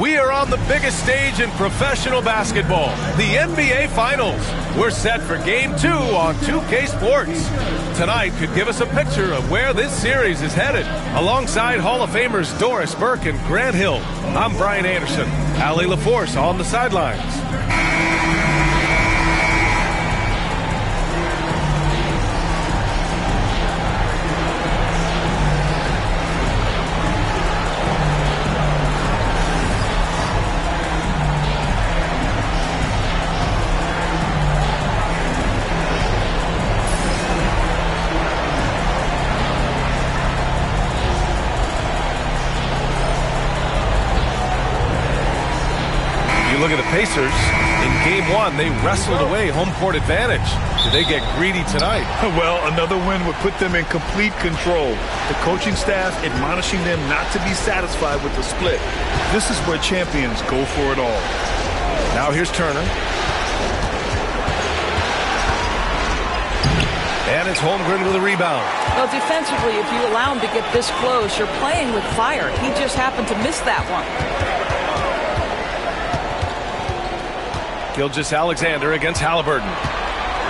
We are on the biggest stage in professional basketball, the NBA Finals. We're set for Game 2 on 2K Sports. Tonight could give us a picture of where this series is headed. Alongside Hall of Famers Doris Burke and Grant Hill, I'm Brian Anderson. Allie LaForce on the sidelines. Look at the Pacers. In Game 1, they wrestled away home court advantage. Do they get greedy tonight? Well, another win would put them in complete control. The coaching staff admonishing them not to be satisfied with the split. This is where champions go for it all. Now here's Turner. And it's Holmgren with a rebound. Well, defensively, if you allow him to get this close, you're playing with fire. He just happened to miss that one. Gilgeous-Alexander against Halliburton.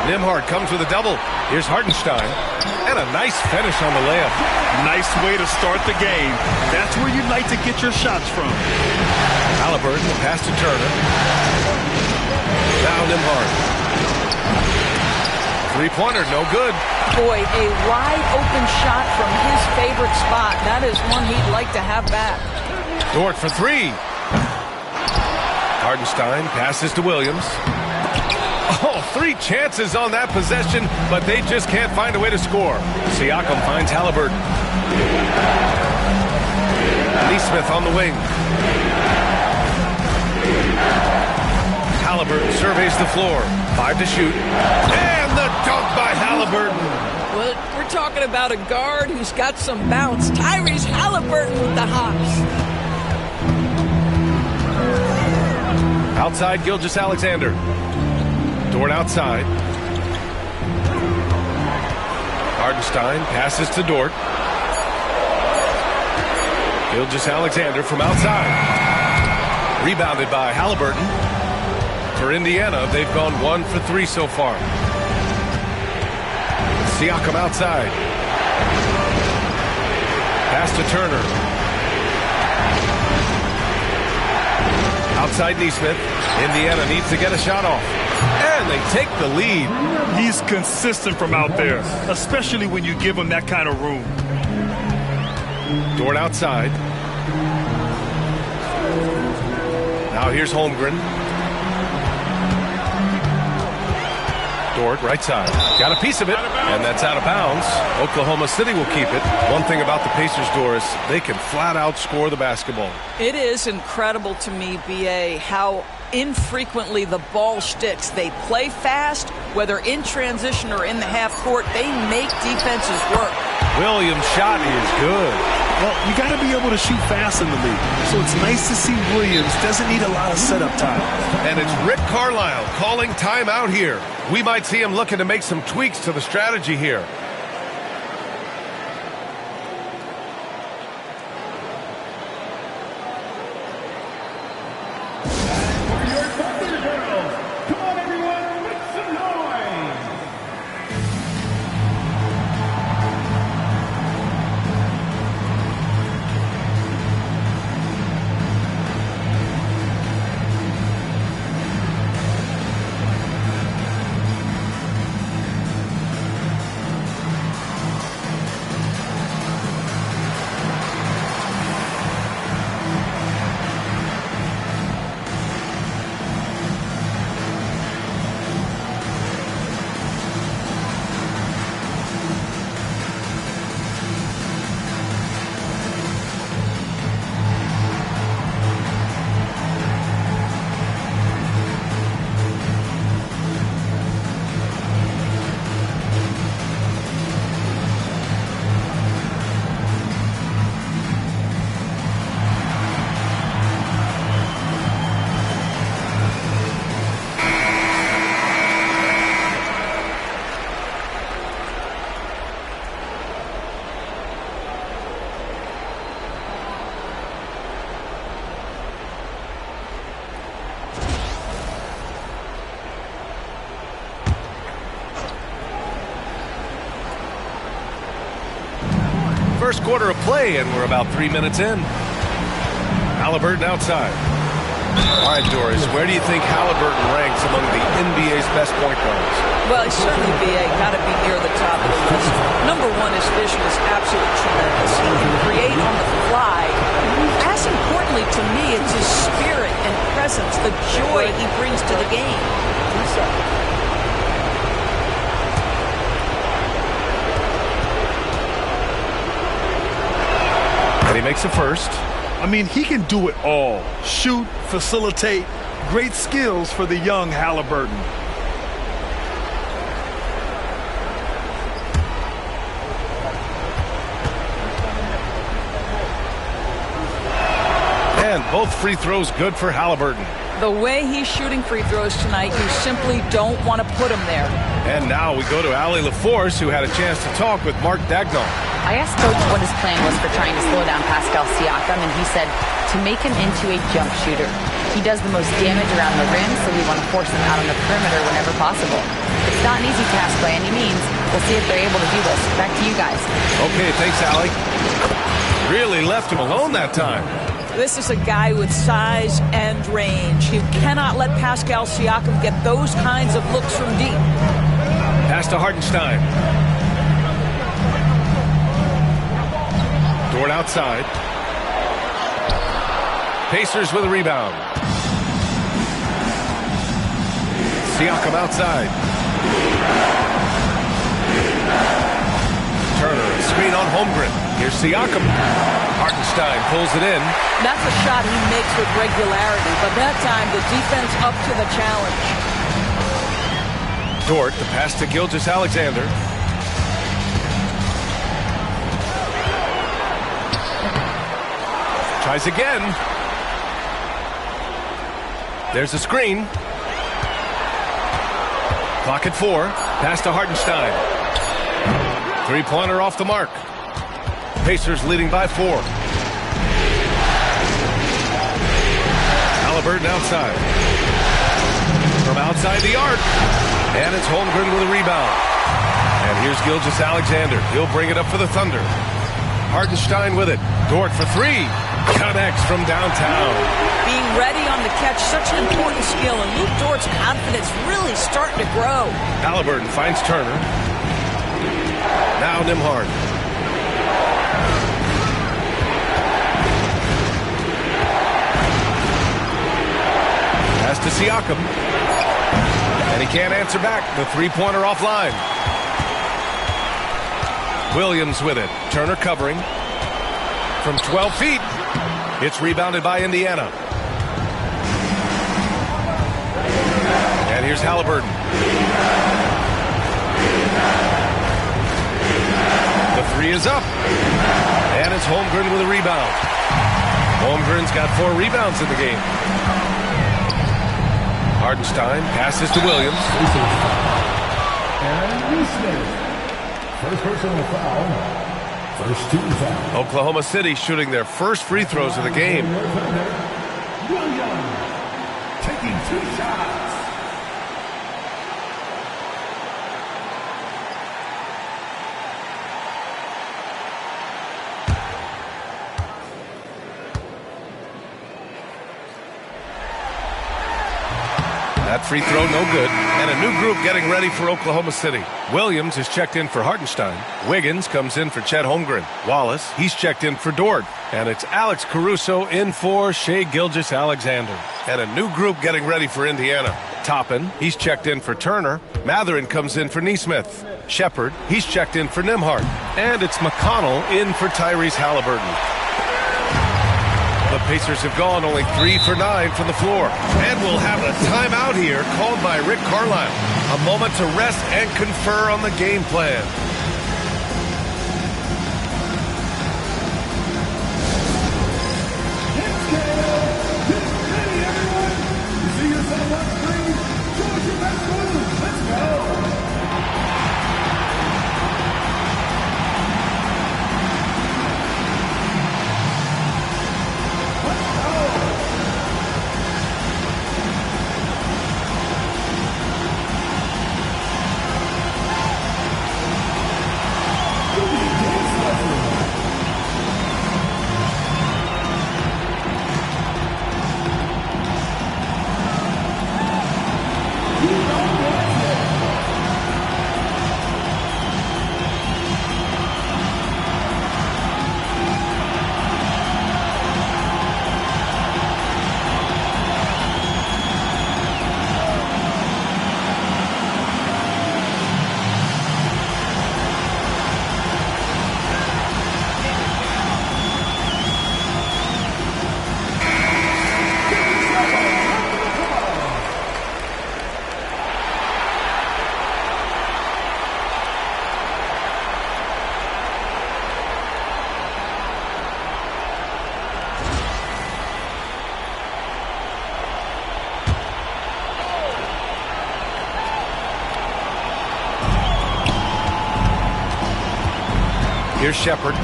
Nembhard comes with a double. Here's Hartenstein. And a nice finish on the layup. Nice way to start the game. That's where you'd like to get your shots from. Halliburton, pass to Turner. Now Nembhard. Three-pointer, no good. Boy, a wide open shot from his favorite spot. That is one he'd like to have back. Dort for three. Hartenstein passes to Williams. Oh, 3 chances on that possession, but they just can't find a way to score. Siakam finds Halliburton. Neesmith on the wing. Halliburton surveys the floor. 5 to shoot. And the dunk by Halliburton. Well, we're talking about a guard who's got some bounce. Tyrese Halliburton with the hops. Outside, Gilgeous-Alexander. Dort outside. Hartenstein passes to Dort. Gilgeous-Alexander from outside. Rebounded by Halliburton. For Indiana, they've gone 1 for 3 so far. Siakam outside. Pass to Turner. Outside Neesmith. Indiana needs to get a shot off. And they take the lead. He's consistent from out there, especially when you give him that kind of room. Dort outside. Now here's Holmgren. Dort right side. Got a piece of it, and that's out of bounds. Oklahoma City will keep it. One thing about the Pacers, Doris, they can flat out score the basketball. It is incredible to me, B.A., how infrequently the ball sticks. They play fast, whether in transition or in the half court. They make defenses work. Williams' shot is good. Well, you got to be able to shoot fast in the league. So it's nice to see Williams doesn't need a lot of setup time. And it's Rick Carlisle calling timeout here. We might see him looking to make some tweaks to the strategy here. first quarter of play, and we're about 3 minutes in. Halliburton outside. All right, Doris, where do you think Halliburton ranks among the NBA's best point guards? Well, he's certainly, B.A., got to be near the top of the list. Number one, his vision is absolutely tremendous. He can create on the fly. As importantly to me, it's his spirit and presence, the joy he brings to the game. And he makes a first. I mean, he can do it all. Shoot, facilitate, great skills for the young Halliburton. And both free throws good for Halliburton. The way he's shooting free throws tonight, you simply don't want to put him there. And now we go to Allie LaForce, who had a chance to talk with Mark Dagnall. I asked Coach what his plan was for trying to slow down Pascal Siakam, and he said to make him into a jump shooter. He does the most damage around the rim, so we want to force him out on the perimeter whenever possible. It's not an easy task by any means. We'll see if they're able to do this. Back to you guys. Okay, thanks, Allie. Really left him alone that time. This is a guy with size and range. You cannot let Pascal Siakam get those kinds of looks from deep. Pass to Hartenstein. Dort outside. Pacers with a rebound. Siakam outside. Turner, screen on Holmgren. Here's Siakam. Hartenstein pulls it in. That's a shot he makes with regularity, but that time the defense up to the challenge. Dort, the pass to Gilgeous-Alexander. Tries again. There's a screen. Clock at 4. Pass to Hartenstein. Three-pointer off the mark. Pacers leading by 4. Halliburton outside. From outside the arc. And it's Holmgren with a rebound. And here's Gilgeous-Alexander. He'll bring it up for the Thunder. Hartenstein with it. Dort for 3. Connects from downtown. Being ready on the catch, such an important skill, and Luke Dort's confidence really starting to grow. Halliburton finds Turner. Now Nembhard. Pass to Siakam. And he can't answer back. The three-pointer offline. Williams with it. Turner covering. From 12 feet. It's rebounded by Indiana. And here's Halliburton. The three is up. And it's Holmgren with a rebound. Holmgren's got 4 rebounds in the game. Hartenstein passes to Williams. And Smith. First personal foul. First team foul. Oklahoma City shooting their first free throws of the game. Williams taking 2 shots. That free throw no good. And a new group getting ready for Oklahoma City. Williams is checked in for Hartenstein. Wiggins comes in for Chet Holmgren. Wallace, he's checked in for Dort. And it's Alex Caruso in for Shai Gilgeous-Alexander. And a new group getting ready for Indiana. Toppin, he's checked in for Turner. Matherin comes in for Nesmith. Shepard, he's checked in for Nembhard. And it's McConnell in for Tyrese Halliburton. The Pacers have gone only 3 for 9 from the floor. And we'll have a timeout here called by Rick Carlisle. A moment to rest and confer on the game plan. Here's Shepard.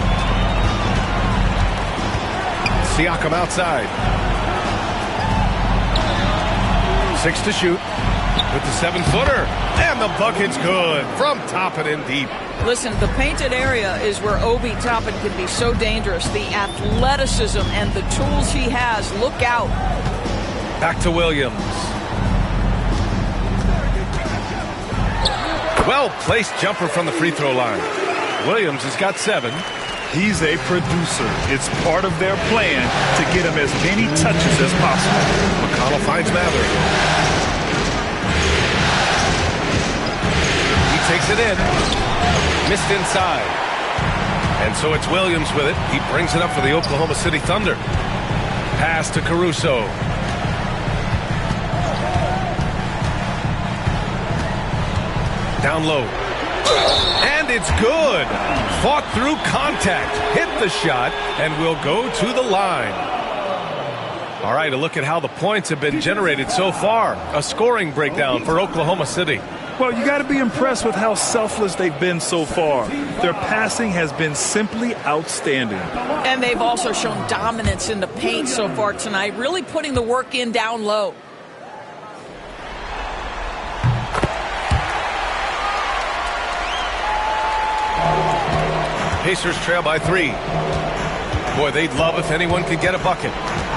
Siakam outside. 6 to shoot. With the 7-footer. And the bucket's good. From Toppin and deep. Listen, the painted area is where Obi Toppin can be so dangerous. The athleticism and the tools he has. Look out. Back to Williams. Well-placed jumper from the free throw line. Williams has got 7. He's a producer. It's part of their plan to get him as many touches as possible. McConnell finds Mather. He takes it in. Missed inside. And so it's Williams with it. He brings it up for the Oklahoma City Thunder. Pass to Caruso. Down low. And it's good. Fought through contact. Hit the shot and will go to the line. All right, a look at how the points have been generated so far. A scoring breakdown for Oklahoma City. Well, you got to be impressed with how selfless they've been so far. Their passing has been simply outstanding. And they've also shown dominance in the paint so far tonight, really putting the work in down low. Pacers trail by 3. Boy, they'd love if anyone could get a bucket.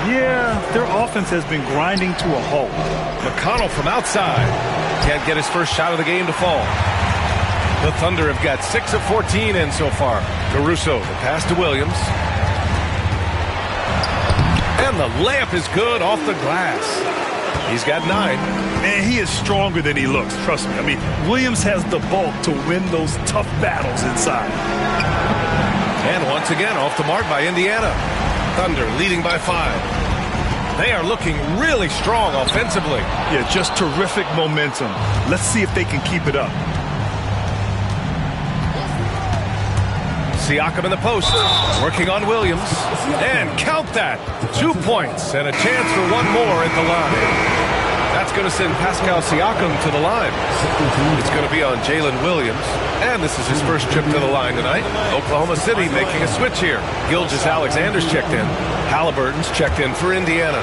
Yeah, their offense has been grinding to a halt. McConnell from outside. Can't get his first shot of the game to fall. The Thunder have got 6 of 14 in so far. Caruso, the pass to Williams. And the layup is good off the glass. He's got 9. Man, he is stronger than he looks, trust me. I mean, Williams has the bulk to win those tough battles inside. And once again, off the mark by Indiana. Thunder leading by 5. They are looking really strong offensively. Yeah, just terrific momentum. Let's see if they can keep it up. Siakam in the post, working on Williams. And count that. 2 points and a chance for one more at the line. That's going to send Pascal Siakam to the line. It's going to be on Jalen Williams. And this is his first trip to the line tonight. Oklahoma City making a switch here. Gilgeous-Alexander's checked in. Halliburton's checked in for Indiana.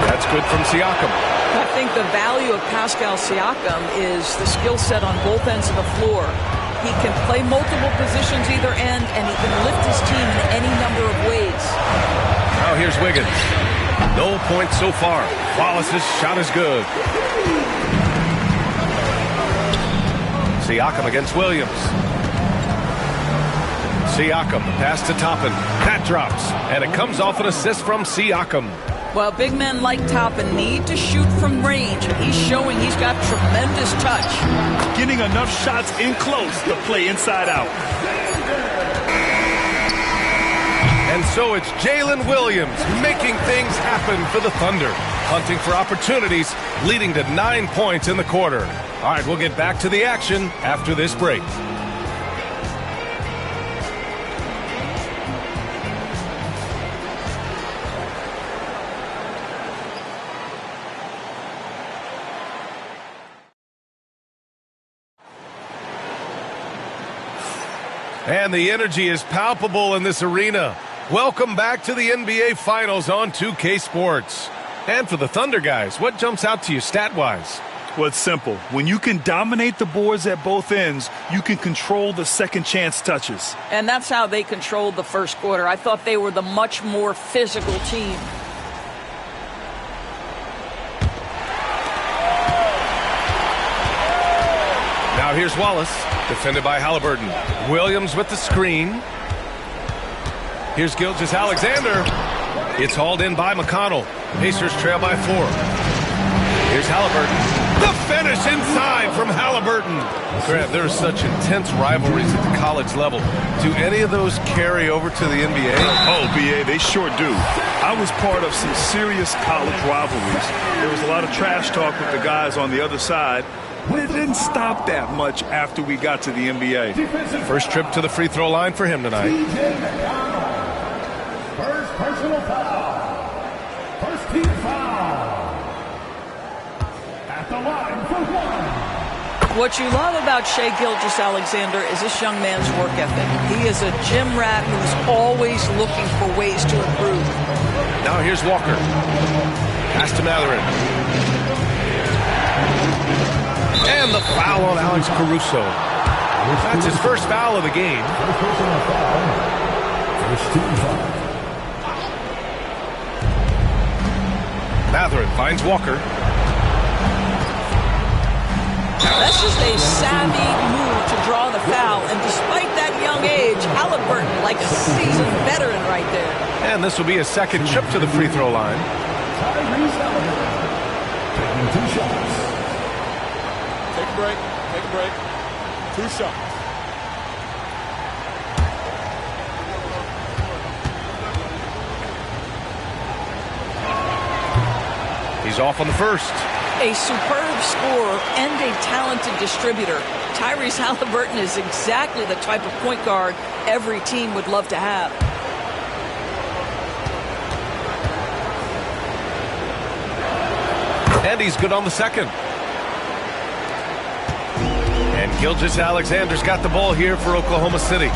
That's good from Siakam. I think the value of Pascal Siakam is the skill set on both ends of the floor. He can play multiple positions either end, and he can lift his team in any number of ways. Now here's Wiggins. No points so far. Wallace's shot is good. Siakam against Williams. Siakam, pass to Toppin. That drops, and it comes off an assist from Siakam. Well, big men like Toppin need to shoot from range, and he's showing he's got tremendous touch. Getting enough shots in close to play inside out. And so it's Jalen Williams making things happen for the Thunder. Hunting for opportunities, leading to 9 points in the quarter. All right, we'll get back to the action after this break. And the energy is palpable in this arena. Welcome back to the NBA Finals on 2K Sports. And for the Thunder guys, what jumps out to you stat-wise? Well, it's simple. When you can dominate the boards at both ends, you can control the second chance touches. And that's how they controlled the first quarter. I thought they were the much more physical team. Now here's Wallace, defended by Halliburton. Williams with the screen. Here's Gilgeous-Alexander. It's hauled in by McConnell. Pacers trail by 4. Here's Halliburton. The finish inside from Halliburton. Grant, there's such intense rivalries at the college level. Do any of those carry over to the NBA? Oh, BA, they sure do. I was part of some serious college rivalries. There was a lot of trash talk with the guys on the other side. But it didn't stop that much after we got to the NBA. First trip to the free throw line for him tonight. First personal foul. First team foul. At the line for 1. What you love about Shai Gilgeous-Alexander is this young man's work ethic. He is a gym rat who's always looking for ways to improve. Now here's Walker. Pass to Mathurin. And the foul on Alex Caruso. That's his first foul of the game. First personal foul. First team foul. Mathurin finds Walker. That's just a savvy move to draw the foul, and despite that young age, Halliburton, like a seasoned veteran right there. And this will be a second trip to the free throw line. Tyrese Halliburton taking 2 shots. Take a break. Take a break. 2 shots. He's off on the first. A superb scorer and a talented distributor. Tyrese Halliburton is exactly the type of point guard every team would love to have. And he's good on the second. And Gilgeous-Alexander's got the ball here for Oklahoma City.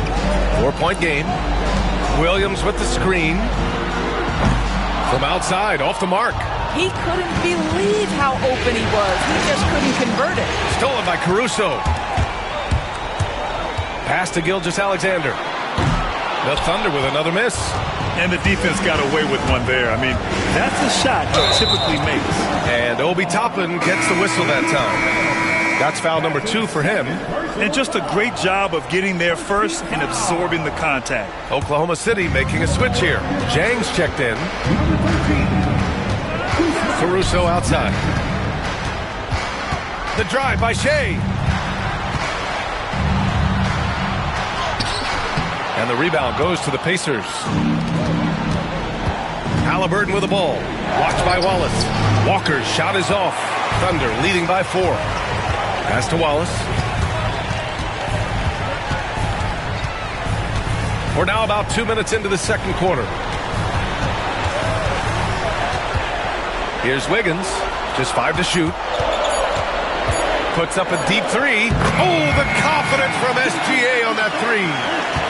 4-point game. Williams with the screen. From outside, off the mark. He couldn't believe how open he was. He just couldn't convert it. Stolen by Caruso. Pass to Gilgeous-Alexander. The Thunder with another miss. And the defense got away with one there. I mean, that's a shot he typically makes. And Obi Toppin gets the whistle that time. That's foul number 2 for him. And just a great job of getting there first and absorbing the contact. Oklahoma City making a switch here. Jang's checked in. Caruso outside. The drive by Shai. And the rebound goes to the Pacers. Halliburton with the ball. Watched by Wallace. Walker's shot is off. Thunder leading by 4. Pass to Wallace. We're now about 2 minutes into the second quarter. Here's Wiggins, just 5 to shoot. Puts up a deep 3. Oh, the confidence from SGA on that 3.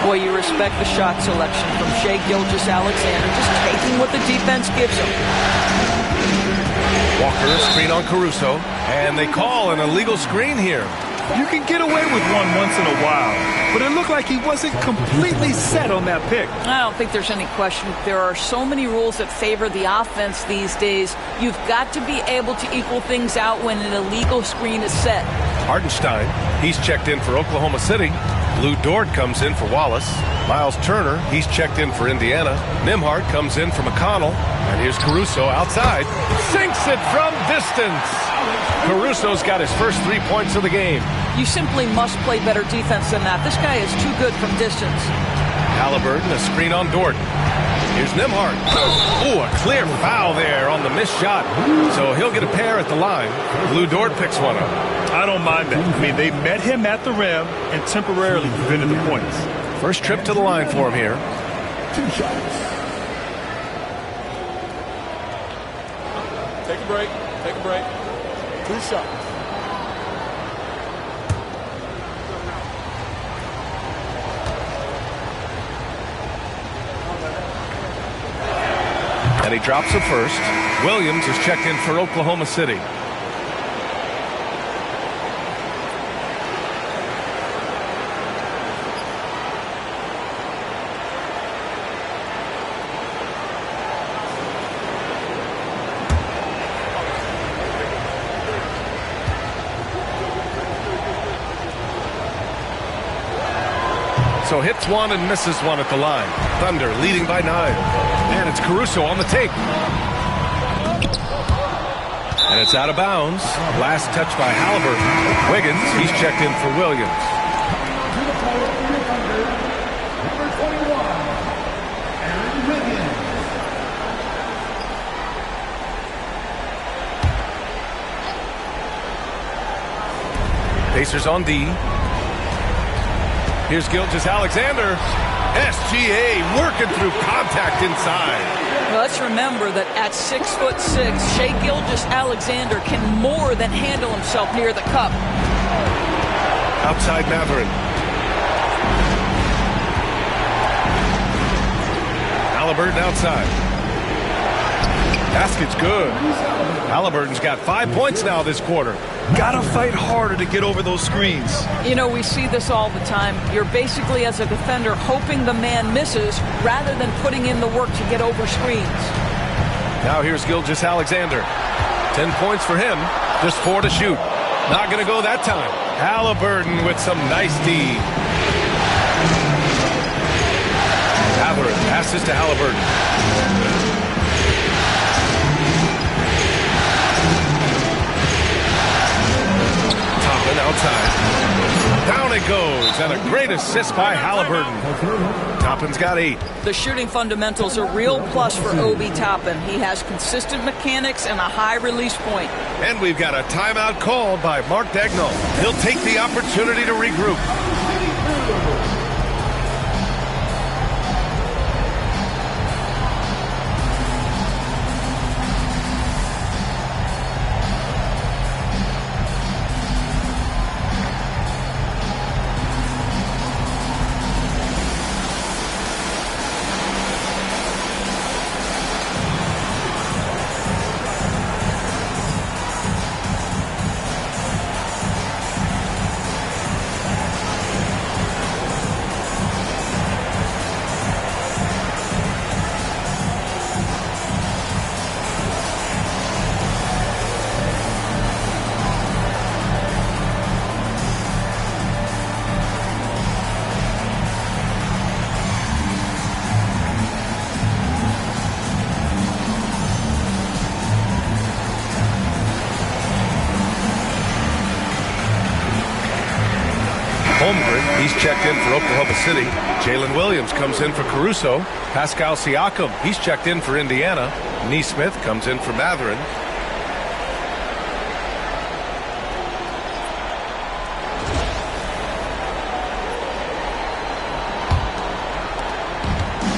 Boy, you respect the shot selection from Shai Gilgeous-Alexander, just taking what the defense gives him. Walker, screen on Caruso, and they call an illegal screen here. You can get away with one once in a while, but it looked like he wasn't completely set on that pick. I don't think there's any question. There are so many rules that favor the offense these days. You've got to be able to equal things out when an illegal screen is set. Hartenstein, he's checked in for Oklahoma City. Lou Dort comes in for Wallace. Miles Turner, he's checked in for Indiana. Nimhart comes in for McConnell. And here's Caruso outside. Sinks it from distance. Caruso's got his first 3 points of the game. You simply must play better defense than that. This guy is too good from distance. Halliburton, a screen on Dort. Here's Nimhart. Oh, a clear foul there on the missed shot. So he'll get a pair at the line. Lou Dort picks one up. I don't mind that. I mean, they met him at the rim and temporarily prevented the points. First trip to the line for him here. 2 shots. Take a break. Take a break. 2 shots. And he drops the first. Williams is checked in for Oklahoma City. So hits one and misses one at the line. Thunder leading by 9. And it's Caruso on the take. And it's out of bounds. Last touch by Halliburton. Wiggins, he's checked in for Williams. Number 21, Aaron Wiggins. Pacers on D. Here's Gilgeous-Alexander. SGA working through contact inside. Well, let's remember that at 6'6", Shai Gilgeous-Alexander can more than handle himself near the cup. Outside Matherin. Halliburton outside. Basket's good. Halliburton's got 5 points now this quarter. Gotta fight harder to get over those screens. You know, we see this all the time. You're basically, as a defender, hoping the man misses rather than putting in the work to get over screens. Now here's Gilgeous-Alexander. 10 points for him. Just 4 to shoot. Not going to go that time. Halliburton with some nice D. Matherin passes to Halliburton. Outside. Down it goes, and a great assist by Halliburton. Toppin's got 8. The shooting fundamentals are real plus for Obi Toppin. He has consistent mechanics and a high release point. And we've got a timeout called by Mark Daigneault. He'll take the opportunity to regroup. He's checked in for Oklahoma City. Jalen Williams comes in for Caruso. Pascal Siakam, he's checked in for Indiana. Neesmith comes in for Matherin.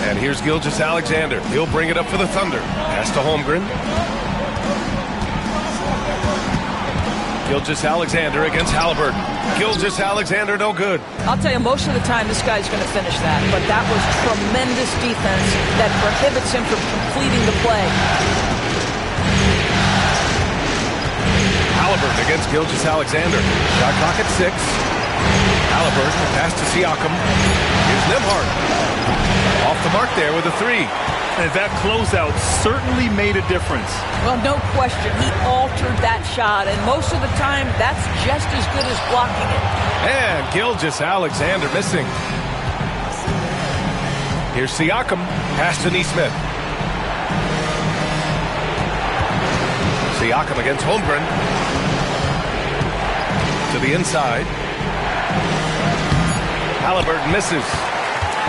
And here's Gilgeous-Alexander. He'll bring it up for the Thunder. Pass to Holmgren. Gilgeous-Alexander against Halliburton. Gilgeous-Alexander no good. I'll tell you, most of the time this guy's going to finish that, but that was tremendous defense that prohibits him from completing the play. Halliburton against Gilgeous-Alexander. Shot clock at 6. Halliburton, pass to Siakam. Here's Nembhard. Off the mark there with a 3. And that closeout certainly made a difference. Well, no question. He altered that shot, and most of the time, that's just as good as blocking it. And Gilgeous-Alexander missing. Here's Siakam. Pass to Neesmith. Siakam against Holmgren. To the inside. Halliburton misses.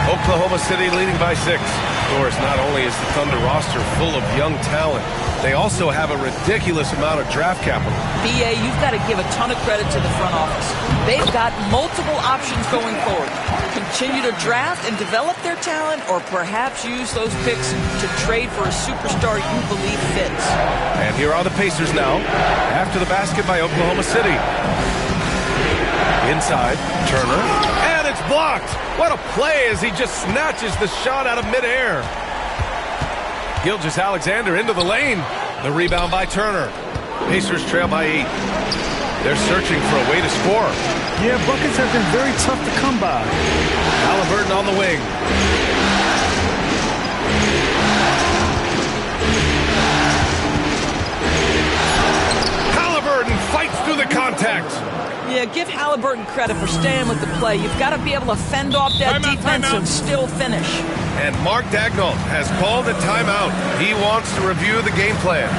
Oklahoma City leading by 6. Of course, not only is the Thunder roster full of young talent, they also have a ridiculous amount of draft capital. BA, you've got to give a ton of credit to the front office. They've got multiple options going forward. Continue to draft and develop their talent, or perhaps use those picks to trade for a superstar you believe fits. And here are the Pacers now, after the basket by Oklahoma City. Inside, Turner, and it's blocked. What a play as he just snatches the shot out of midair. Gilgeous-Alexander into the lane. The rebound by Turner. Pacers trail by 8. They're searching for a way to score. Yeah, buckets have been very tough to come by. Halliburton on the wing. Halliburton fights through the contact. Yeah, give Halliburton credit for staying with the play. You've got to be able to fend off that defense and still finish. And Mark Daigneault has called a timeout. He wants to review the game plan.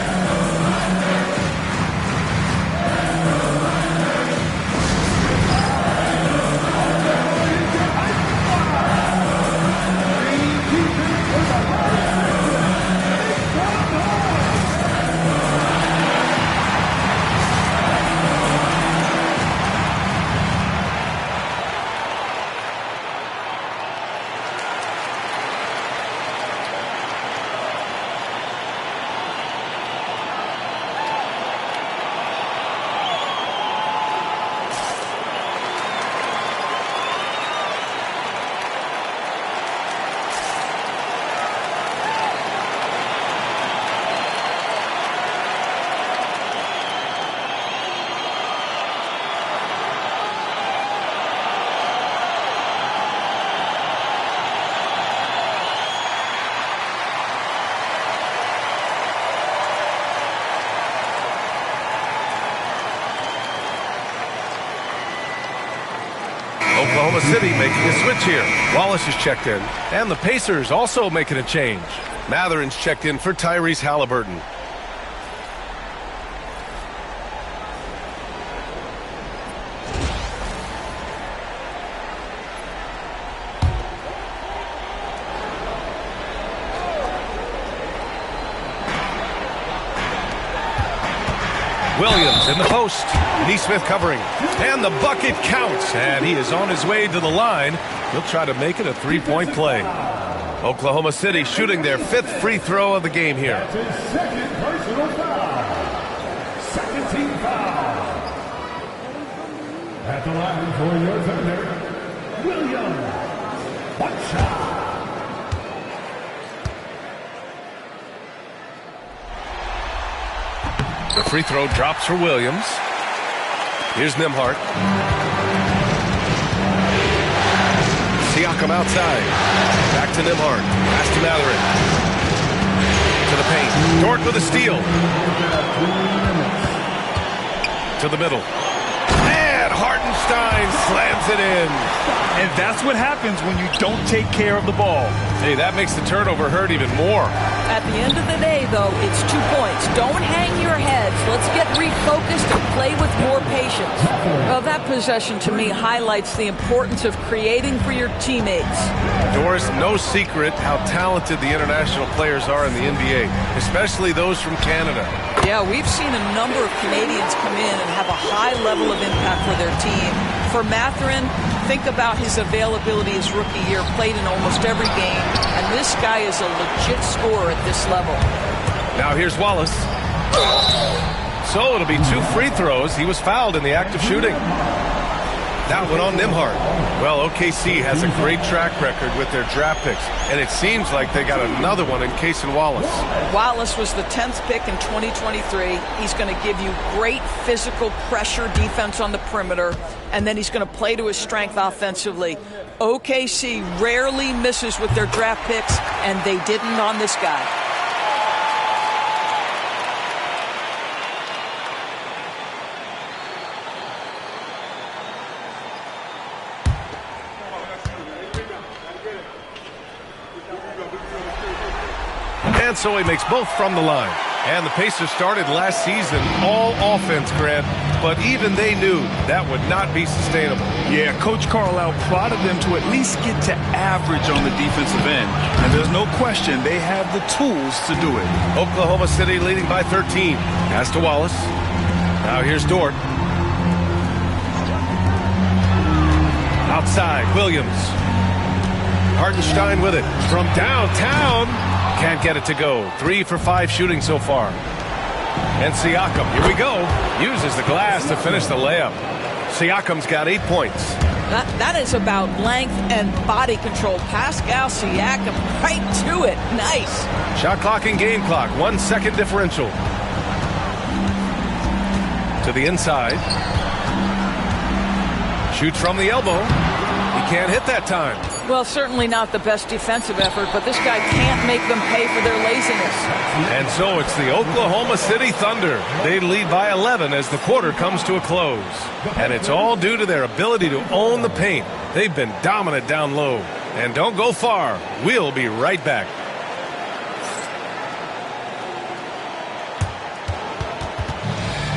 Oklahoma City making a switch here. Wallace is checked in, and the Pacers also making a change. Matherin's checked in for Tyrese Halliburton. Williams in the post. Neesmith covering. And the bucket counts. And he is on his way to the line. He'll try to make it a three-point play. Oklahoma City shooting their 5th free throw of the game here. That's his 2nd personal foul. 2nd team foul. At the line for your defender, Williams. One shot. The free throw drops for Williams. Here's Nembhard. Siakam outside. Back to Nembhard. Pass to Matherin. To the paint. Dort with a steal. To the middle. And Hartenstein slams it in. And that's what happens when you don't take care of the ball. Hey, that makes the turnover hurt even more. At the end of the day, though, it's 2 points. Don't hang your heads. Let's get refocused and play with more patience. Well, that possession to me highlights the importance of creating for your teammates. Doris, no secret how talented the international players are in the NBA, especially those from Canada. Yeah, we've seen a number of Canadians come in and have a high level of impact for their team. For Matherin, think about his availability his rookie year, played in almost every game, and this guy is a legit scorer at this level. Now here's Wallace. So it'll be 2 free throws. He was fouled in the act of shooting. That one on Nembhard. Well, OKC has a great track record with their draft picks, and it seems like they got another one in Cason Wallace. Wallace was the 10th pick in 2023. He's going to give you great physical pressure defense on the perimeter, and then he's going to play to his strength offensively. OKC rarely misses with their draft picks, and they didn't on this guy. And so he makes both from the line. And the Pacers started last season all offense, Grant, but even they knew that would not be sustainable. Yeah, Coach Carlisle prodded them to at least get to average on the defensive end. And there's no question they have the tools to do it. Oklahoma City leading by 13. Pass to Wallace. Now here's Dort. Outside, Williams. Hartenstein with it from downtown. Can't get it to go. 3 for 5 shooting so far. And Siakam, here we go, uses the glass to finish the layup. Siakam's got 8 points. That is about length and body control. Pascal Siakam right to it. Nice. Shot clock and game clock. 1 second differential. To the inside. Shoots from the elbow. He can't hit that time. Well, certainly not the best defensive effort, but this guy can't make them pay for their laziness. And so it's the Oklahoma City Thunder. They lead by 11 as the quarter comes to a close. And it's all due to their ability to own the paint. They've been dominant down low. And don't go far. We'll be right back.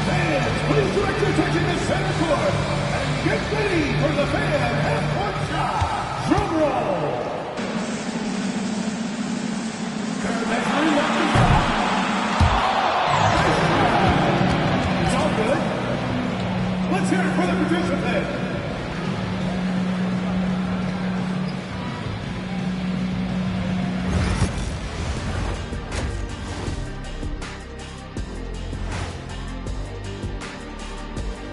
Fans, please direct your attention to center court and get ready for the fan half-court shot. Drum roll. It's all good. Let's hear it for the participant.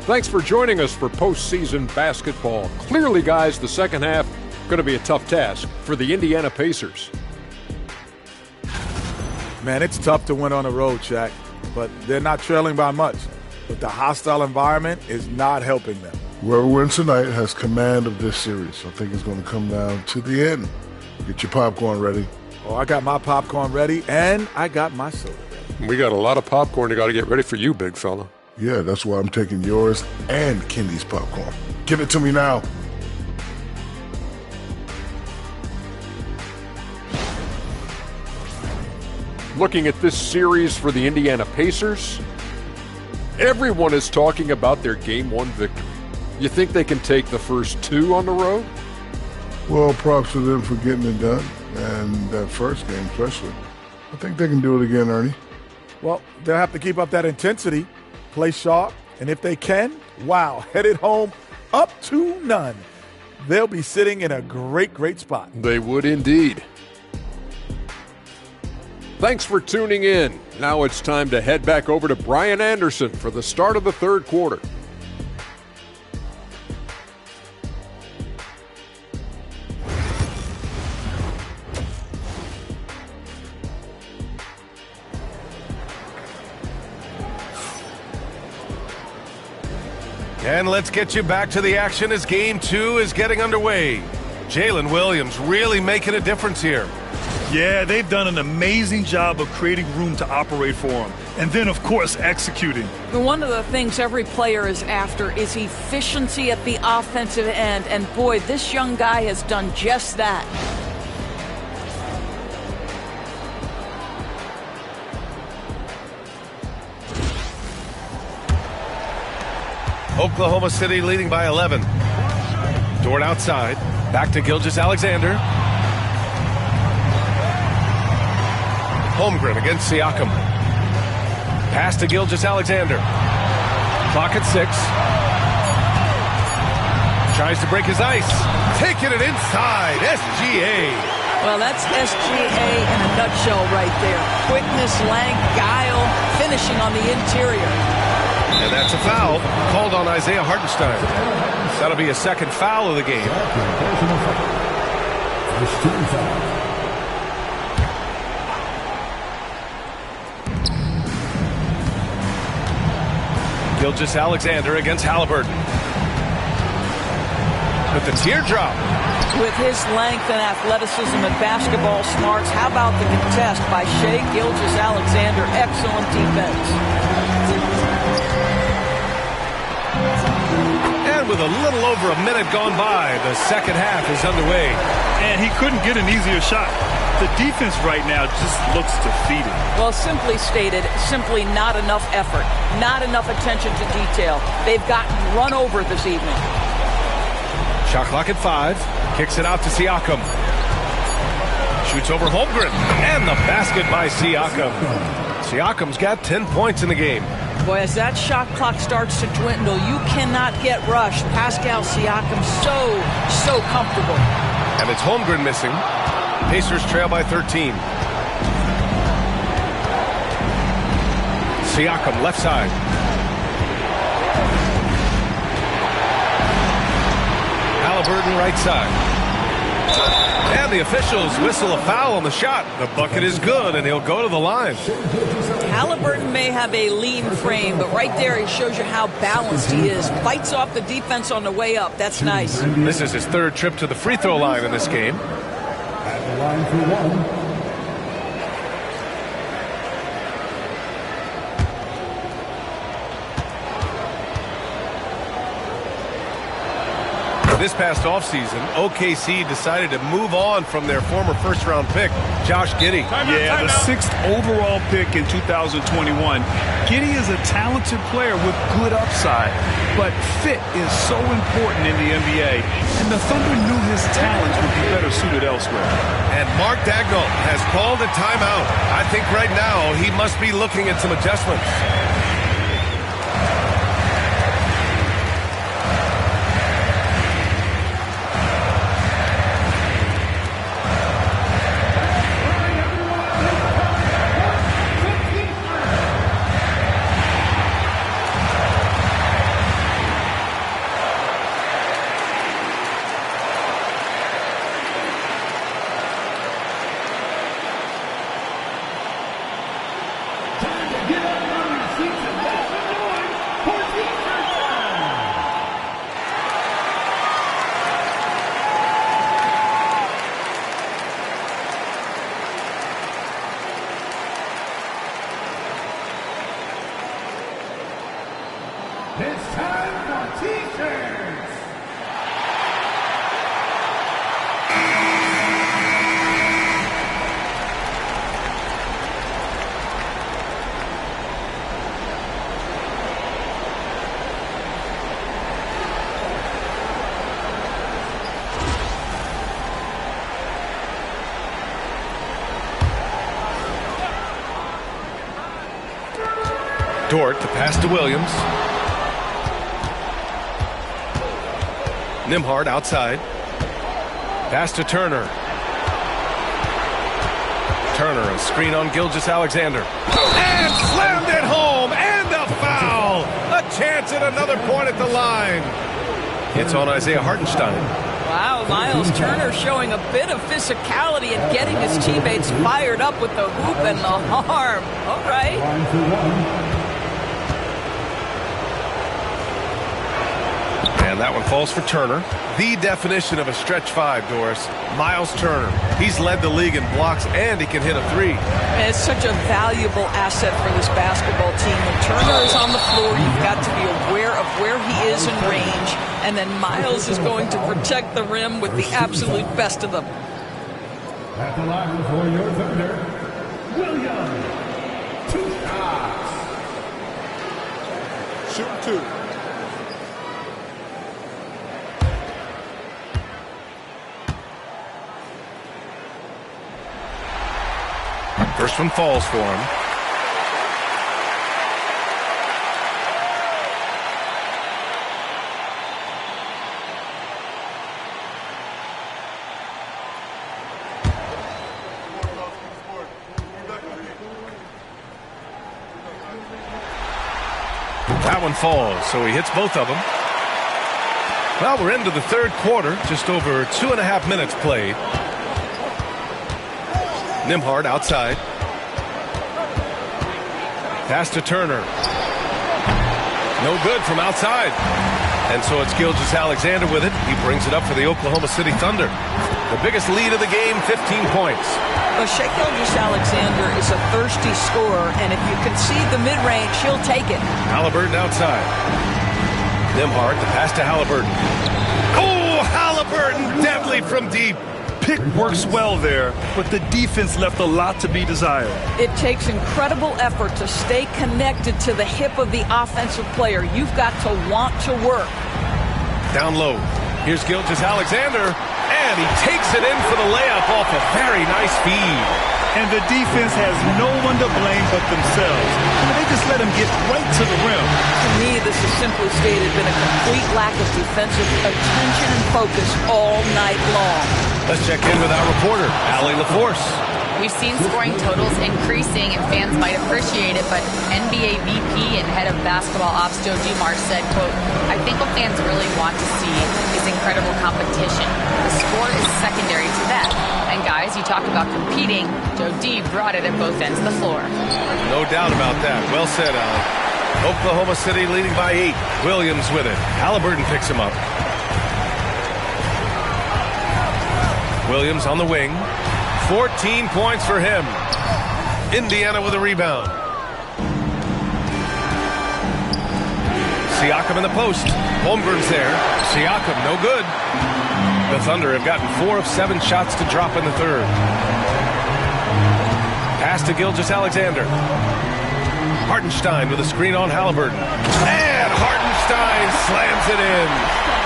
Thanks for joining us for postseason basketball. Clearly, guys, the second half going to be a tough task for the Indiana Pacers. Man, it's tough to win on the road, Shaq, but they're not trailing by much. But the hostile environment is not helping them. Whoever wins tonight has command of this series. I think it's going to come down to the end. Get your popcorn ready. Oh, I got my popcorn ready, and I got my soda ready. We got a lot of popcorn to got to get ready for you, big fella. Yeah, that's why I'm taking yours and Kenny's popcorn. Give it to me now. Looking at this series for the Indiana Pacers, everyone is talking about their Game 1 victory. You think they can take the first 2 on the road? Well, props to them for getting it done, and that first game especially. I think they can do it again, Ernie. Well, they'll have to keep up that intensity, play sharp, and if they can, wow, headed home up 2-0. They'll be sitting in a great, great spot. They would indeed. Thanks for tuning in. Now it's time to head back over to Brian Anderson for the start of the third quarter. And let's get you back to the action as Game 2 is getting underway. Jalen Williams really making a difference here. Yeah, they've done an amazing job of creating room to operate for him. And then, of course, executing. One of the things every player is after is efficiency at the offensive end. And boy, this young guy has done just that. Oklahoma City leading by 11. Dort outside. Back to Gilgeous-Alexander. Holmgren against Siakam. Pass to Gilgeous-Alexander. Clock at 6. Tries to break his ice. Taking it inside. SGA. Well, that's SGA in a nutshell right there. Quickness, length, guile, finishing on the interior. And that's a foul called on Isaiah Hartenstein. That'll be a second foul of the game. Gilgeous-Alexander against Halliburton. With the teardrop. With his length and athleticism and basketball smarts, how about the contest by Shai Gilgeous-Alexander? Excellent defense. And with a little over a minute gone by, the second half is underway. And he couldn't get an easier shot. The defense right now just looks defeated. Well, simply stated, simply not enough effort, not enough attention to detail. They've gotten run over this evening. Shot clock at 5. Kicks it out to Siakam. Shoots over Holmgren. And the basket by Siakam. Siakam's got 10 points in the game. Boy, as that shot clock starts to dwindle, you cannot get rushed. Pascal Siakam so comfortable. And it's Holmgren missing. Pacers trail by 13. Siakam left side. Halliburton right side. And the officials whistle a foul on the shot. The bucket is good, and he'll go to the line. Halliburton may have a lean frame, but right there he shows you how balanced he is. Fights off the defense on the way up. That's nice. This is his third trip to the free throw line in this game. At the line for one. This past offseason, OKC decided to move on from their former first-round pick, Josh Giddey. Yeah, the 6th overall pick in 2021. Giddey is a talented player with good upside, but fit is so important in the NBA, and the Thunder knew his talents would be better suited elsewhere. And Mark Daigneault has called a timeout. I think right now he must be looking at some adjustments. It's time for T-shirts. Dort to pass to Williams. Nembhard outside. Pass to Turner. Turner, a screen on Gilgeous-Alexander. And slammed it home, and a foul! A chance at another point at the line. It's on Isaiah Hartenstein. Wow, Miles Turner showing a bit of physicality and getting his teammates fired up with the hoop and the arm. All right. And that one falls for Turner. The definition of a stretch five, Doris. Miles Turner. He's led the league in blocks, and he can hit a three. And it's such a valuable asset for this basketball team. When Turner is on the floor, you've got to be aware of where he is in range. And then Miles is going to protect the rim with the absolute best of them. At the line for your defender, Williams. 2 shots. Shoot 2. First one falls for him. That one falls, so he hits both of them. Well, we're into the third quarter, just over 2.5 minutes played. Nembhard outside. Pass to Turner. No good from outside. And so it's Gilgeous-Alexander with it. He brings it up for the Oklahoma City Thunder. The biggest lead of the game, 15 points. Well, Shai Gilgeous-Alexander is a thirsty scorer, and if you concede the mid-range, he'll take it. Halliburton outside. Nembhard, the pass to Halliburton. Oh, Halliburton, deadly from deep. Pick works well there, but the defense left a lot to be desired. It takes incredible effort to stay connected to the hip of the offensive player. You've got to want to work. Down low. Here's Gilgeous-Alexander, and he takes it in for the layup off a very nice feed. And the defense has no one to blame but themselves. They just let him get right to the rim. To me, this is simply stated been a complete lack of defensive attention and focus all night long. Let's check in with our reporter, Allie LaForce. We've seen scoring totals increasing, and fans might appreciate it, but NBA VP and head of basketball ops Joe Dumars said, quote, "I think what fans really want to see is incredible competition. The score is secondary to that. And guys, you talk about competing, Joe D brought it at both ends of the floor." No doubt about that. Well said, Allie. Oklahoma City leading by 8. Williams with it. Halliburton picks him up. Williams on the wing. 14 points for him. Indiana with a rebound. Siakam in the post. Holmgren's there. Siakam, no good. The Thunder have gotten 4 of 7 shots to drop in the third. Pass to Gilgeous-Alexander. Hartenstein with a screen on Halliburton. And Hartenstein slams it in.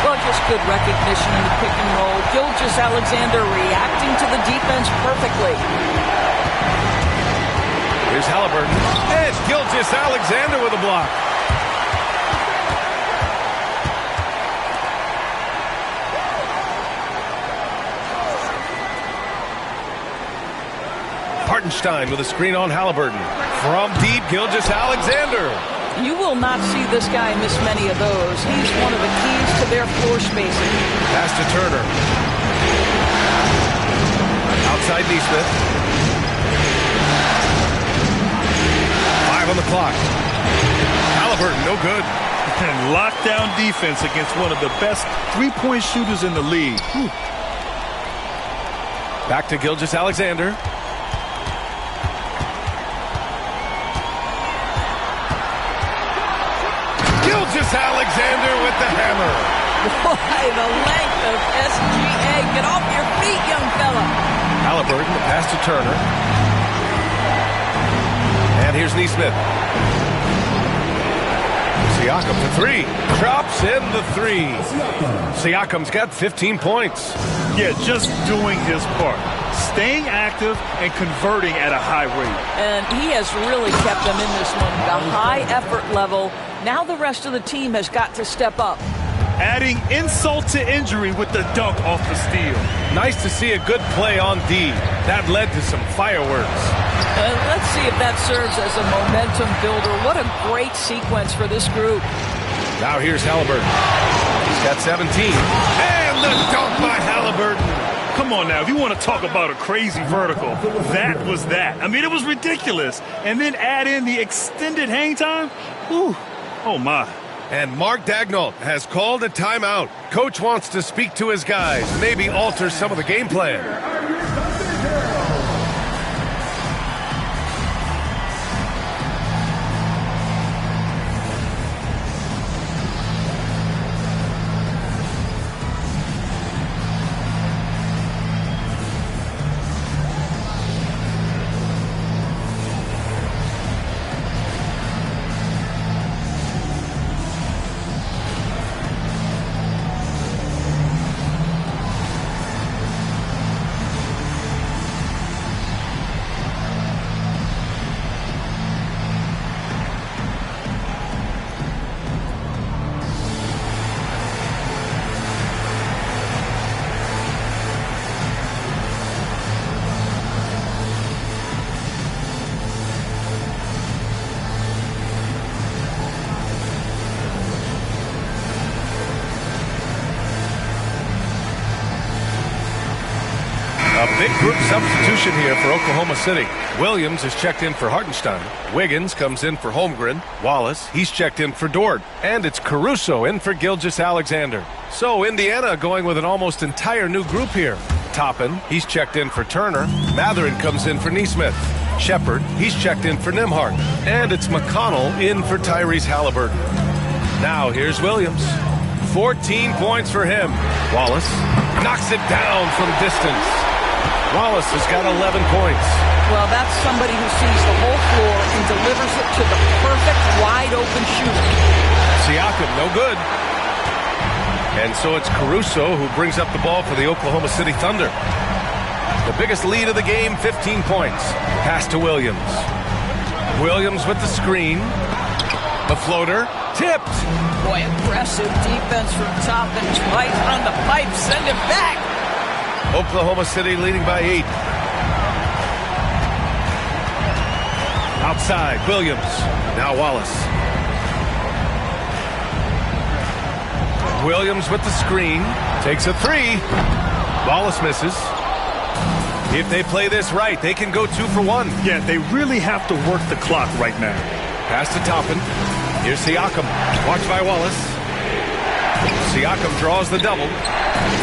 Well, just good recognition in the pick and roll. Gilgeous-Alexander reacting to the defense perfectly. Here's Halliburton. And Gilgeous-Alexander with a block. Hartenstein with a screen on Halliburton. From deep, Gilgeous-Alexander. You will not see this guy miss many of those. He's one of the keys to their floor spacing. Pass to Turner. Outside Neesmith. 5 on the clock. Halliburton, no good. And lockdown defense against one of the best three-point shooters in the league. Whew. Back to Gilgeous-Alexander. Gilgeous-Alexander with the hammer. Boy, the length of SGA. Get off your feet, young fella. Halliburton, the pass to Turner. And here's Neesmith. Siakam for three. Drops in the three. Siakam's got 15 points. Yeah, just doing his part. Staying active and converting at a high rate. And he has really kept them in this one. The high effort level. Now the rest of the team has got to step up. Adding insult to injury with the dunk off the steal. Nice to see a good play on D. That led to some fireworks. Let's see if that serves as a momentum builder. What a great sequence for this group. Now here's Halliburton. He's got 17. And the dunk by Halliburton. Come on now, if you want to talk about a crazy vertical, that was that. I mean, it was ridiculous. And then add in the extended hang time. Whew. Oh, my. And Mark Daigneault has called a timeout. Coach wants to speak to his guys, maybe alter some of the game plan. A big group substitution here for Oklahoma City. Williams is checked in for Hartenstein. Wiggins comes in for Holmgren. Wallace, he's checked in for Dort. And it's Caruso in for Gilgeous-Alexander. So Indiana going with an almost entire new group here. Toppin, he's checked in for Turner. Mathurin comes in for Nesmith. Shepard, he's checked in for Nembhard. And it's McConnell in for Tyrese Halliburton. Now here's Williams. 14 points for him. Wallace knocks it down from distance. Wallace has got 11 points. Well, that's somebody who sees the whole floor and delivers it to the perfect wide-open shooter. Siakam, no good. And so it's Caruso who brings up the ball for the Oklahoma City Thunder. The biggest lead of the game, 15 points. Pass to Williams. Williams with the screen. The floater, tipped. Boy, aggressive defense from Toppin. Twice on the pipe, send it back. Oklahoma City leading by 8. Outside, Williams. Now Wallace. Williams with the screen. Takes a three. Wallace misses. If they play this right, they can go 2 for 1. Yeah, they really have to work the clock right now. Pass to Toppin. Here's Siakam. Watched by Wallace. Siakam draws the double.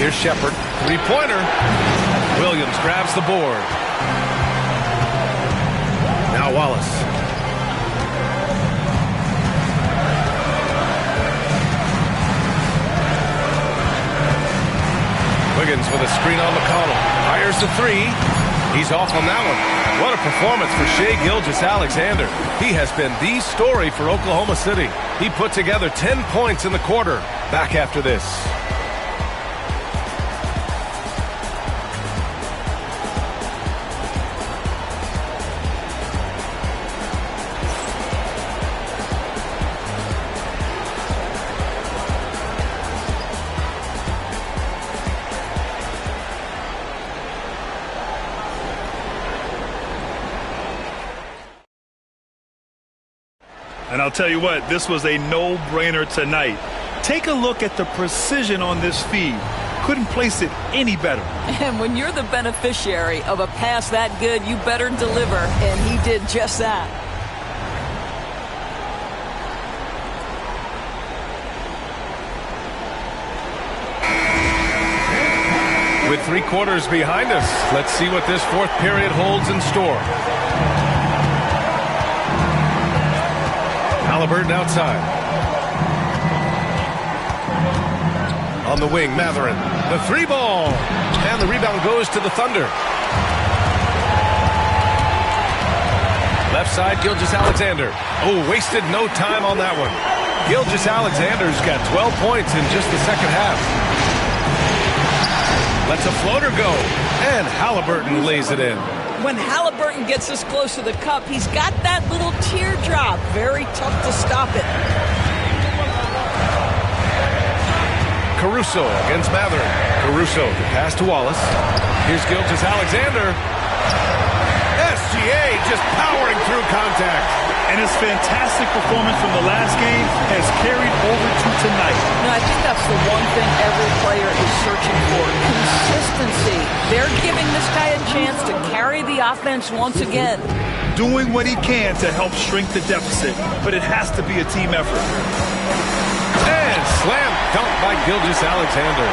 Here's Shepard. Three-pointer. Williams grabs the board. Now Wallace. Wiggins with a screen on McConnell. Fires the three. He's off on that one. What a performance for Shai Gilgeous-Alexander. He has been the story for Oklahoma City. He put together 10 points in the quarter. Back after this. And I'll tell you what, this was a no-brainer tonight. Take a look at the precision on this feed. Couldn't place it any better. And when you're the beneficiary of a pass that good, you better deliver. And he did just that. With 3 quarters behind us, let's see what this fourth period holds in store. Halliburton outside. On the wing, Mathurin. The 3-ball. And the rebound goes to the Thunder. Left side, Gilgeous-Alexander. Oh, wasted no time on that one. Gilgeous-Alexander's got 12 points in just the second half. Lets a floater go, and Halliburton lays it in. When Halliburton gets this close to the cup, he's got that little teardrop. Very tough to stop it. Caruso against Matherin. Caruso, the pass to Wallace. Here's Gilgeous-Alexander. SGA just powering through contact. And his fantastic performance from the last game has carried over to tonight. I think that's the one thing every player is searching for. Consistency. They're giving this guy a chance to carry the offense once again. Doing what he can to help shrink the deficit, but it has to be a team effort. And slam dunk by Gilgeous-Alexander.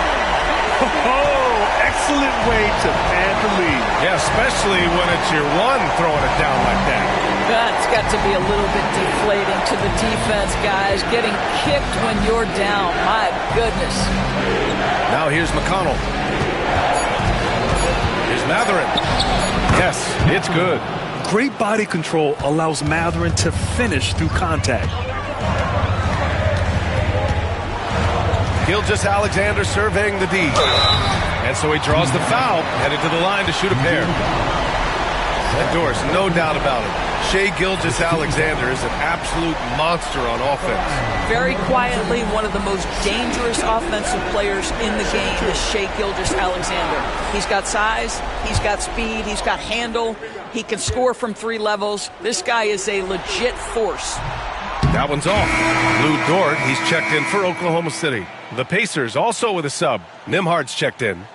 Oh, excellent way to pad the lead. Yeah, especially when it's your one throwing it down like that. That's got to be a little bit deflating to the defense, guys. Getting kicked when you're down. My goodness. Now here's McConnell. Here's Matherin. Yes, it's good. Great body control allows Matherin to finish through contact. Gilgeous-Alexander surveying the D. And so he draws the foul, headed to the line to shoot a pair. And Doris, no doubt about it. Shai Gilgeous-Alexander is an absolute monster on offense. Very quietly, one of the most dangerous offensive players in the game is Shai Gilgeous-Alexander. He's got size, he's got speed, he's got handle, he can score from 3 levels. This guy is a legit force. That one's off. Lou Dort, he's checked in for Oklahoma City. The Pacers also with a sub. Nembhard's checked in.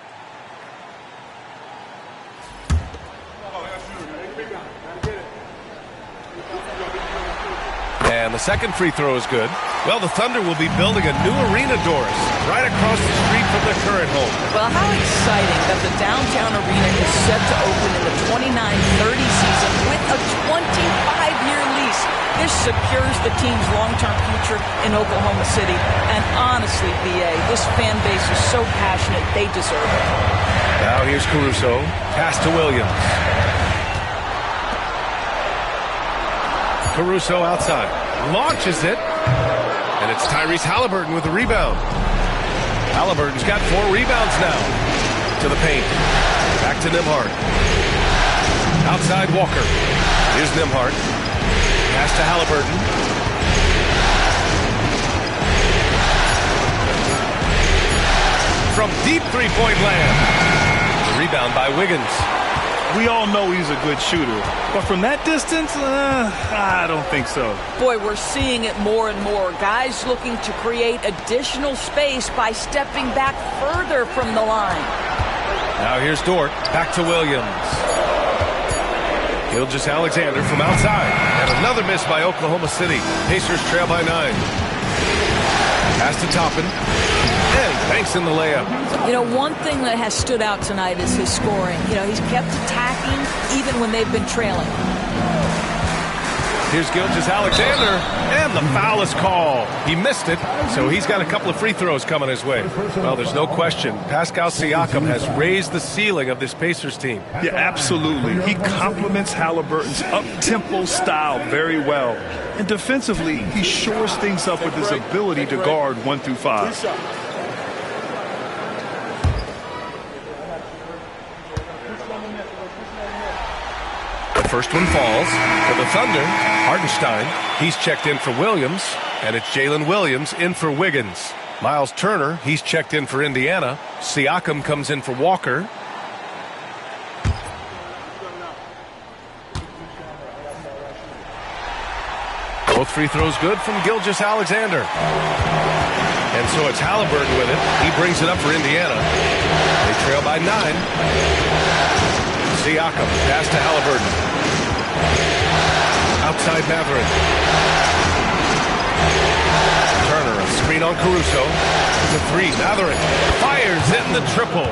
And the second free throw is good. Well, the Thunder will be building a new arena, Doris, right across the street from their current home. Well, how exciting that the downtown arena is set to open in the 29-30 season with a 25-year lease. This secures the team's long-term future in Oklahoma City. And honestly, BA, this fan base is so passionate, they deserve it. Now here's Caruso. Pass to Williams. Caruso outside. Launches it. And it's Tyrese Halliburton with the rebound. Halliburton's got 4 rebounds now. To the paint. Back to Nembhard. Outside Walker. Here's Nembhard. Pass to Halliburton. From deep three-point land. Rebound by Wiggins. We all know he's a good shooter, but from that distance, I don't think so. Boy, we're seeing it more and more. Guys looking to create additional space by stepping back further from the line. Now here's Dort. Back to Williams. Gilgeous-Alexander from outside. And another miss by Oklahoma City. Pacers trail by 9. Pass to Toppin. And he banks in the layup. You know, one thing that has stood out tonight is his scoring. You know, he's kept attacking even when they've been trailing. Here's Gilgeous-Alexander, and the foul is called. He missed it, so he's got a couple of free throws coming his way. Well, there's no question. Pascal Siakam has raised the ceiling of this Pacers team. Yeah, absolutely. He complements Halliburton's up-tempo style very well. And defensively, he shores things up with his ability to guard 1 through 5. First one falls for the Thunder. Hartenstein, he's checked in for Williams, and it's Jalen Williams in for Wiggins. Miles Turner, he's checked in for Indiana. Siakam comes in for Walker. Both free throws good from Gilgeous-Alexander. And so it's Halliburton with it. He brings it up for Indiana. They trail by 9. Siakam, pass to Halliburton. Outside Matherin. Turner, a screen on Caruso. To 3, Matherin fires in the triple.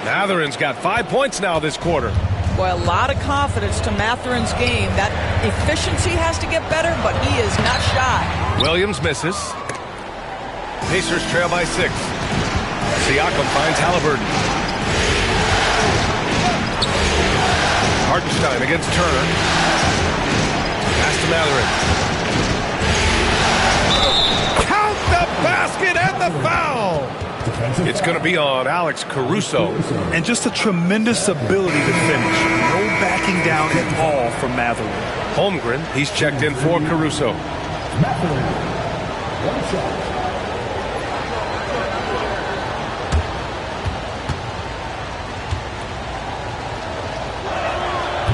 Matherin's got 5 points now this quarter. Boy, a lot of confidence to Matherin's game. That efficiency has to get better, but he is not shy. Williams misses. Pacers trail by 6. Siakam finds Halliburton. Hartenstein against Turner. Pass to Matherin. a foul. It's going to be on Alex Caruso. And just a tremendous ability to finish. No backing down at all from Mathurin. Holmgren, he's checked in for Caruso.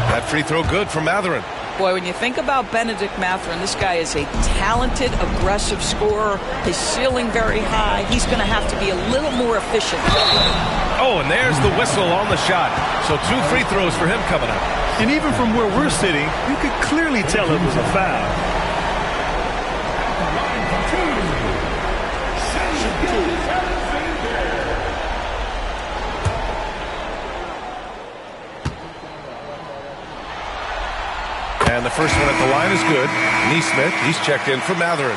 That free throw good from Mathurin. Boy, when you think about Benedict Mathurin, this guy is a talented, aggressive scorer. His ceiling very high. He's going to have to be a little more efficient. Oh, and there's the whistle on the shot. So 2 free throws for him coming up. And even from where we're sitting, you could clearly tell it was a foul. And the first one at the line is good. Neesmith, he's checked in for Mathurin.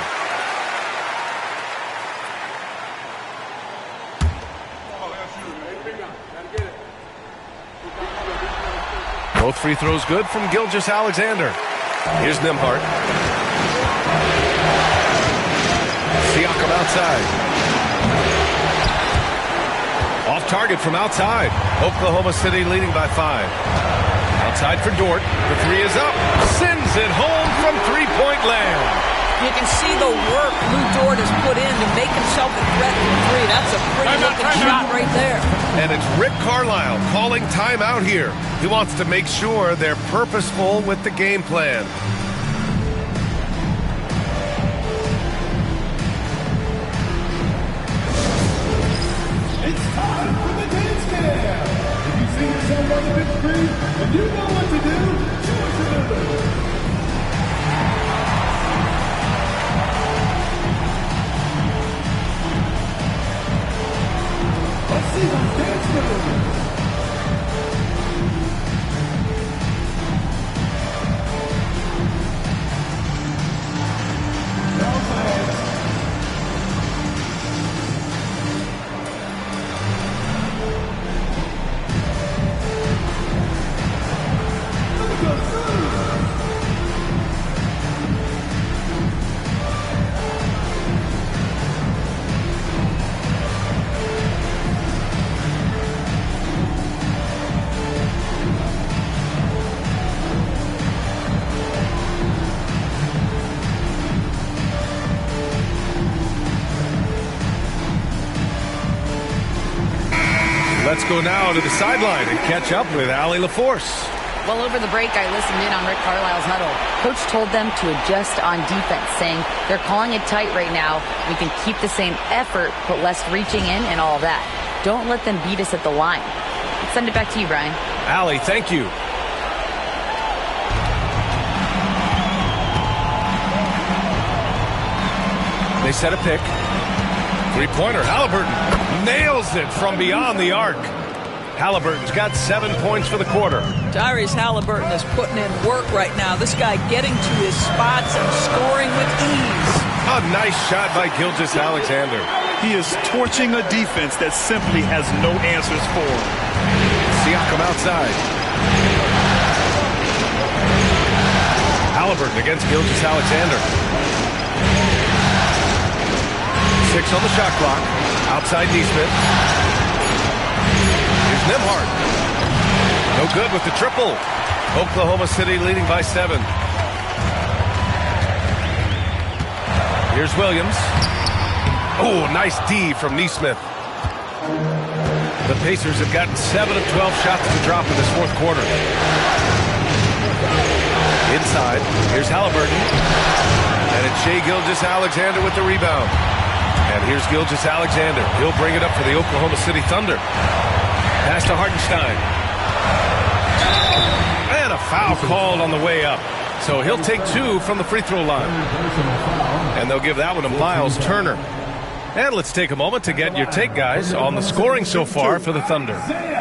Both free throws good from Gilgeous-Alexander. Here's Nembhard. Siakam outside. Off target from outside. Oklahoma City leading by 5. Outside for Dort. The 3 is up. Sends it home from three-point land. You can see the work Lou Dort has put in to make himself a threat from 3. That's a pretty-looking shot right there. And it's Rick Carlisle calling timeout here. He wants to make sure they're purposeful with the game plan. It's time for the dance cam. If you see yourself on the big screen and you know what to do, show us a move. Let's see those dance moves. Let's go now to the sideline and catch up with Allie LaForce. Well, over the break, I listened in on Rick Carlisle's huddle. Coach told them to adjust on defense, saying they're calling it tight right now. We can keep the same effort, but less reaching in and all of that. Don't let them beat us at the line. Let's send it back to you, Brian. Allie, thank you. They set a pick. Three-pointer, Halliburton nails it from beyond the arc. Halliburton's got 7 points for the quarter. Tyrese Halliburton is putting in work right now. This guy getting to his spots and scoring with ease. A nice shot by Gilgeous-Alexander. He is torching a defense that simply has no answers for him. Siakam outside. Halliburton against Gilgeous-Alexander. 6 on the shot clock. Outside Neesmith. Here's Nembhard. No good with the triple. Oklahoma City leading by 7. Here's Williams. Oh, nice D from Neesmith. The Pacers have gotten 7 of 12 shots to drop in this fourth quarter. Inside. Here's Halliburton. And it's Shai Gilgeous-Alexander with the rebound. And here's Gilgeous-Alexander. He'll bring it up for the Oklahoma City Thunder. Pass to Hartenstein. And a foul called on the way up. So he'll take 2 from the free throw line. And they'll give that one to Miles Turner. And let's take a moment to get your take, guys, on the scoring so far for the Thunder.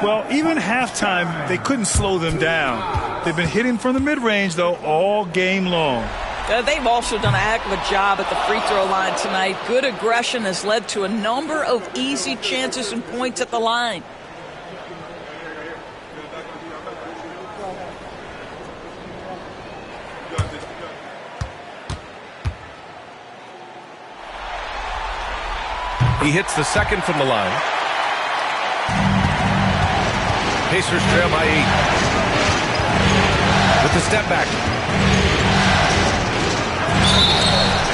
Well, even halftime, they couldn't slow them down. They've been hitting from the mid-range, though, all game long. They've also done a heck of a job at the free throw line tonight. Good aggression has led to a number of easy chances and points at the line. He hits the second from the line. Pacers trail by 8. With the step back.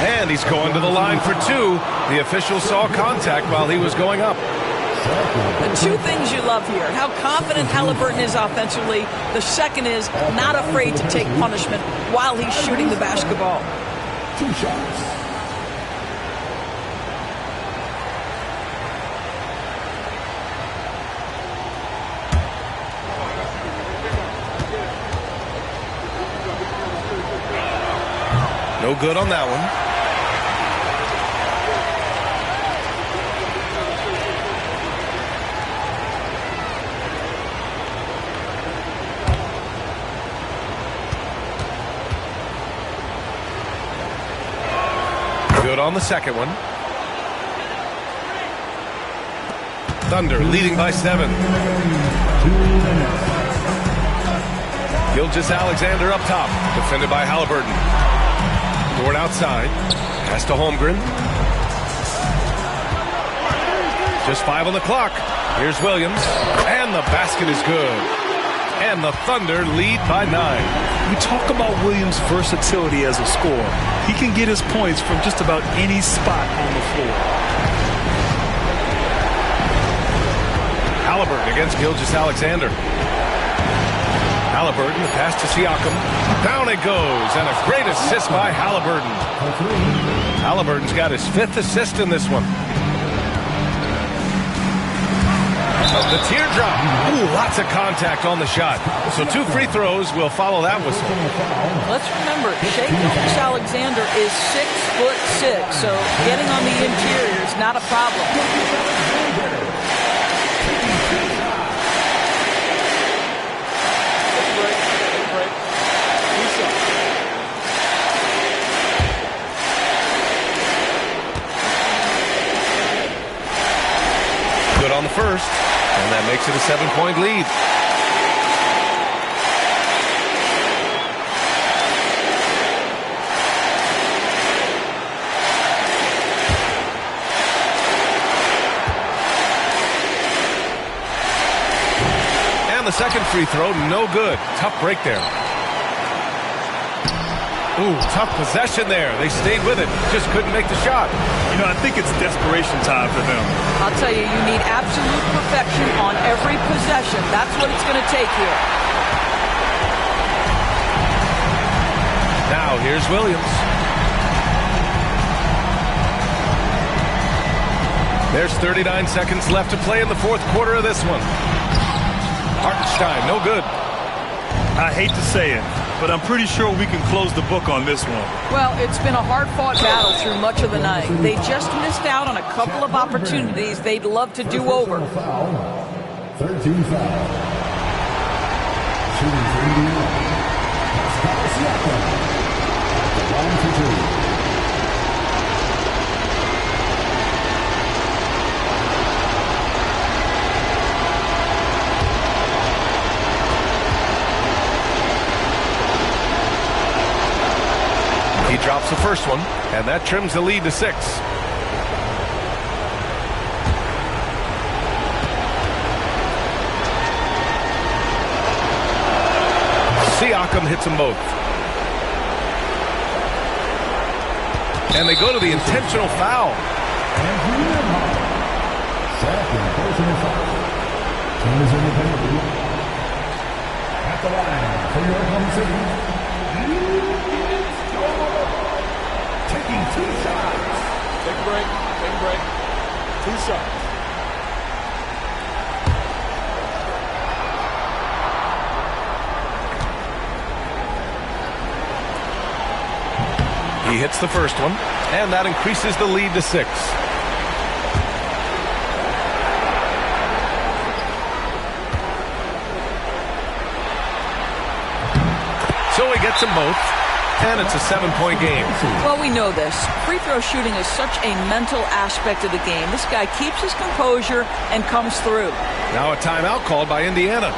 And he's going to the line for 2. The official saw contact while he was going up. The two things you love here, how confident Halliburton is offensively. The second is not afraid to take punishment while he's shooting the basketball. 2 shots. No good on that one. Good on the second one. Thunder leading by 7. Gilgeous-Alexander up top, defended by Halliburton. Dort outside, pass to Holmgren. Just 5 on the clock. Here's Williams, and the basket is good. And the Thunder lead by 9. We talk about Williams' versatility as a scorer. He can get his points from just about any spot on the floor. Halliburton against Gilgeous-Alexander. Halliburton, the pass to Siakam. Down it goes, and a great assist by Halliburton. Halliburton's got his 5th assist in this one. The teardrop. Ooh, lots of contact on the shot. So 2 free throws will follow that whistle. Let's remember, Shai Gilgeous-Alexander is 6'6", so getting on the interior is not a problem. Good on the first, and that makes it a 7-point lead. And the second free throw, no good. Tough break there. Ooh, tough possession there. They stayed with it, just couldn't make the shot. You know, I think it's desperation time for them. I'll tell you, you need absolute perfection on every possession. That's what it's going to take here. Now, here's Williams. There's 39 seconds left to play in the 4th quarter of this one. Hartenstein, no good. I hate to say it, but I'm pretty sure we can close the book on this one. Well, it's been a hard-fought battle through much of the night. They just missed out on a couple of opportunities they'd love to do over. 13 foul. Shooting for Indiana. Pascal Siakam. The line for 2. He drops the first one, and that trims the lead to 6. Siakam hits them both. And they go to the intentional foul. Second personal foul. Teams in the penalty. At the line for your home city. Taking 2 shots. Take a break. Take a break. 2 shots. He hits the first one, and that increases the lead to 6. So he gets them both. And it's a 7-point game. Well, we know this. Free throw shooting is such a mental aspect of the game. This guy keeps his composure and comes through. Now a timeout called by Indiana.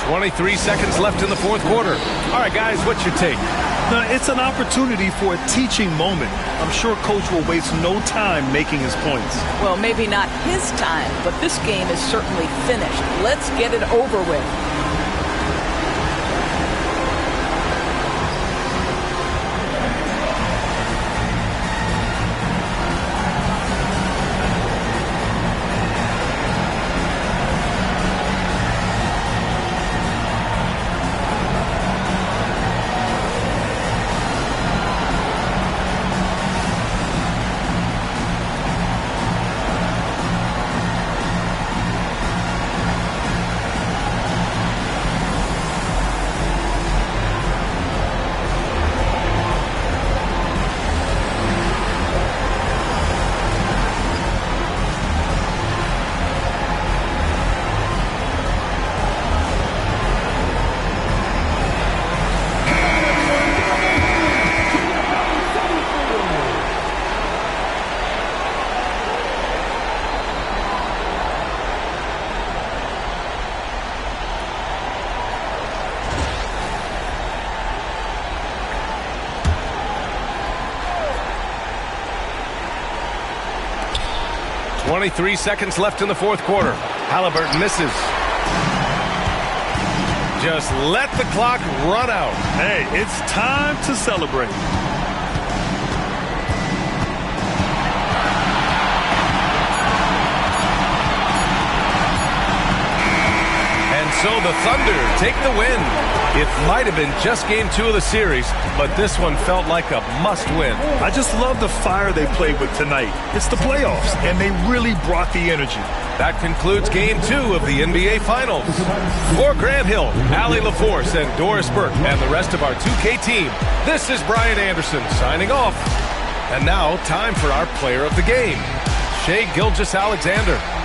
23 seconds left in the fourth quarter. All right, guys, what's your take? Now, it's an opportunity for a teaching moment. I'm sure Coach will waste no time making his points. Well, maybe not his time, but this game is certainly finished. Let's get it over with. .23 seconds left in the fourth quarter. Halliburton misses. Just let the clock run out. Hey, it's time to celebrate. And so the Thunder take the win. It might have been just game 2 of the series, but this one felt like a must-win. I just love the fire they played with tonight. It's the playoffs, and they really brought the energy. That concludes game 2 of the NBA Finals. For Grant Hill, Allie LaForce, and Doris Burke, and the rest of our 2K team, this is Brian Anderson signing off. And now, time for our player of the game, Shai Gilgeous-Alexander.